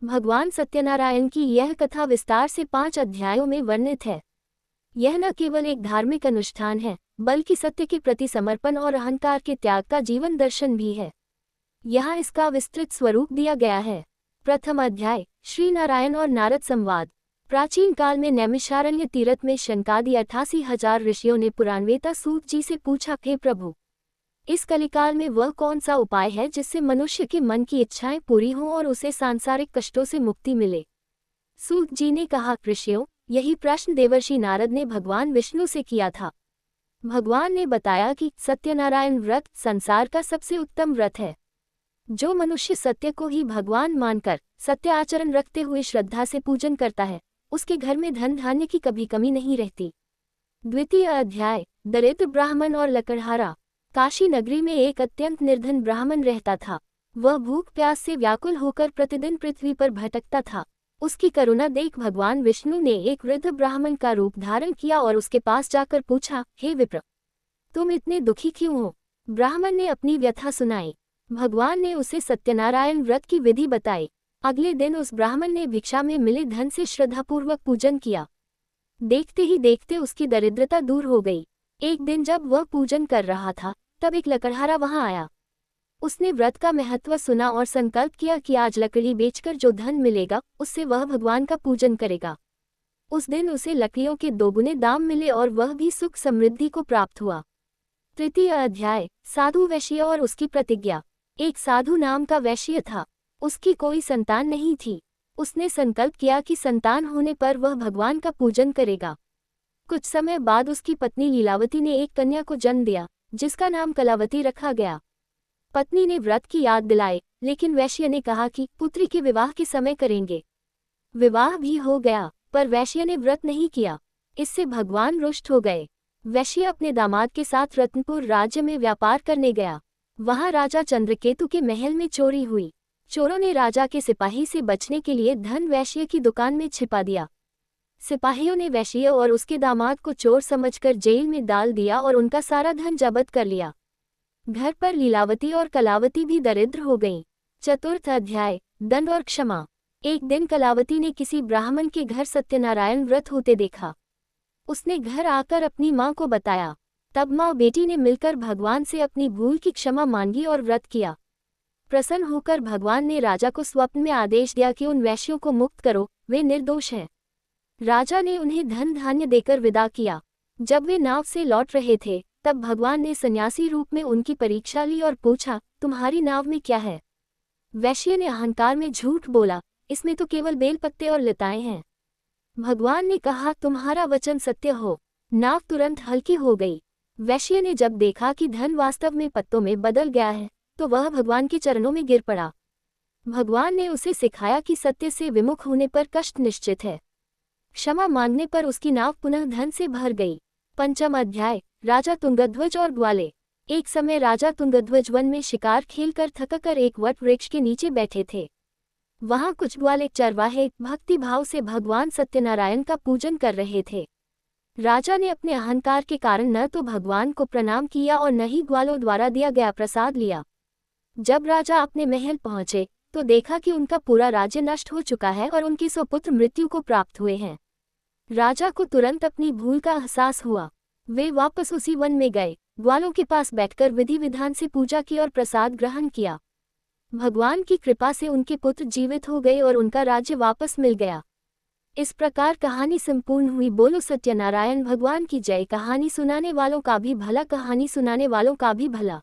भगवान सत्यनारायण की यह कथा विस्तार से 5 अध्यायों में वर्णित है। यह न केवल एक धार्मिक अनुष्ठान है, बल्कि सत्य के प्रति समर्पण और अहंकार के त्याग का जीवन दर्शन भी है। यहाँ इसका विस्तृत स्वरूप दिया गया है। प्रथम अध्याय, श्री नारायण और नारद संवाद। प्राचीन काल में नैमिषारण्य तीर्थ में शनकादि 88,000 ऋषियों ने पुराणवेता सूत जी से पूछा, हे प्रभु, इस कलिकाल में वह कौन सा उपाय है जिससे मनुष्य के मन की इच्छाएं पूरी हों और उसे सांसारिक कष्टों से मुक्ति मिले। सूत जी ने कहा, ऋषियों, यही प्रश्न देवर्षि नारद ने भगवान विष्णु से किया था। भगवान ने बताया कि सत्यनारायण व्रत संसार का सबसे उत्तम व्रत है। जो मनुष्य सत्य को ही भगवान मानकर सत्य आचरण रखते हुए श्रद्धा से पूजन करता है, उसके घर में धन धान्य की कभी कमी नहीं रहती। द्वितीय अध्याय, दरिद्र ब्राह्मण और लकड़हारा। काशी नगरी में एक अत्यंत निर्धन ब्राह्मण रहता था। वह भूख प्यास से व्याकुल होकर प्रतिदिन पृथ्वी पर भटकता था। उसकी करुणा देख भगवान विष्णु ने एक वृद्ध ब्राह्मण का रूप धारण किया और उसके पास जाकर पूछा, हे विप्र, तुम इतने दुखी क्यों हो? ब्राह्मण ने अपनी व्यथा सुनाई। भगवान ने उसे सत्यनारायण व्रत की विधि बताई। अगले दिन उस ब्राह्मण ने भिक्षा में मिले धन से श्रद्धापूर्वक पूजन किया। देखते ही देखते उसकी दरिद्रता दूर हो गई। एक दिन जब वह पूजन कर रहा था, तब एक लकड़हारा वहां आया। उसने व्रत का महत्व सुना और संकल्प किया कि आज लकड़ी बेचकर जो धन मिलेगा उससे वह भगवान का पूजन करेगा। उस दिन उसे लकड़ियों के दोगुने दाम मिले और वह भी सुख समृद्धि को प्राप्त हुआ। तृतीय अध्याय, साधु वैश्य और उसकी प्रतिज्ञा। एक साधु नाम का वैश्य था। उसकी कोई संतान नहीं थी। उसने संकल्प किया कि संतान होने पर वह भगवान का पूजन करेगा। कुछ समय बाद उसकी पत्नी लीलावती ने एक कन्या को जन्म दिया, जिसका नाम कलावती रखा गया। पत्नी ने व्रत की याद दिलाई, लेकिन वैश्य ने कहा कि पुत्री के विवाह के समय करेंगे। विवाह भी हो गया, पर वैश्य ने व्रत नहीं किया। इससे भगवान रुष्ट हो गए। वैश्य अपने दामाद के साथ रत्नपुर राज्य में व्यापार करने गया। वहां राजा चंद्रकेतु के महल में चोरी हुई। चोरों ने राजा के सिपाही से बचने के लिए धन वैश्य की दुकान में छिपा दिया। सिपाहियों ने वैश्य और उसके दामाद को चोर समझकर जेल में डाल दिया और उनका सारा धन जब्त कर लिया। घर पर लीलावती और कलावती भी दरिद्र हो गईं। चतुर्थ अध्याय, दंड और क्षमा। एक दिन कलावती ने किसी ब्राह्मण के घर सत्यनारायण व्रत होते देखा। उसने घर आकर अपनी माँ को बताया। तब माँ बेटी ने मिलकर भगवान से अपनी भूल की क्षमा मांगी और व्रत किया। प्रसन्न होकर भगवान ने राजा को स्वप्न में आदेश दिया कि उन वैश्यों को मुक्त करो, वे निर्दोष हैं। राजा ने उन्हें धन धान्य देकर विदा किया। जब वे नाव से लौट रहे थे, तब भगवान ने सन्यासी रूप में उनकी परीक्षा ली और पूछा, तुम्हारी नाव में क्या है? वैश्य ने अहंकार में झूठ बोला, इसमें तो केवल बेलपत्ते और लताएं हैं। भगवान ने कहा, तुम्हारा वचन सत्य हो। नाव तुरंत हल्की हो गई। वैश्य ने जब देखा कि धन वास्तव में पत्तों में बदल गया है, तो वह भगवान के चरणों में गिर पड़ा। भगवान ने उसे सिखाया कि सत्य से विमुख होने पर कष्ट निश्चित है। क्षमा मांगने पर उसकी नाव पुनः धन से भर गई। पंचम अध्याय, राजा तुंगध्वज और ग्वाले। एक समय राजा तुंगध्वज वन में शिकार खेलकर थककर एक वट वृक्ष के नीचे बैठे थे। वहां कुछ ग्वाले चरवाहे भक्ति भाव से भगवान सत्यनारायण का पूजन कर रहे थे। राजा ने अपने अहंकार के कारण न तो भगवान को प्रणाम किया और न ही ग्वालों द्वारा दिया गया प्रसाद लिया। जब राजा अपने महल पहुंचे तो देखा कि उनका पूरा राज्य नष्ट हो चुका है और उनके 100 पुत्र मृत्यु को प्राप्त हुए हैं। राजा को तुरंत अपनी भूल का एहसास हुआ। वे वापस उसी वन में गए, ग्वालों के पास बैठकर विधि विधान से पूजा की और प्रसाद ग्रहण किया। भगवान की कृपा से उनके पुत्र जीवित हो गए और उनका राज्य वापस मिल गया। इस प्रकार कहानी संपूर्ण हुई। बोलो सत्यनारायण भगवान की जय। कहानी सुनाने वालों का भी भला, कहानी सुनाने वालों का भी भला।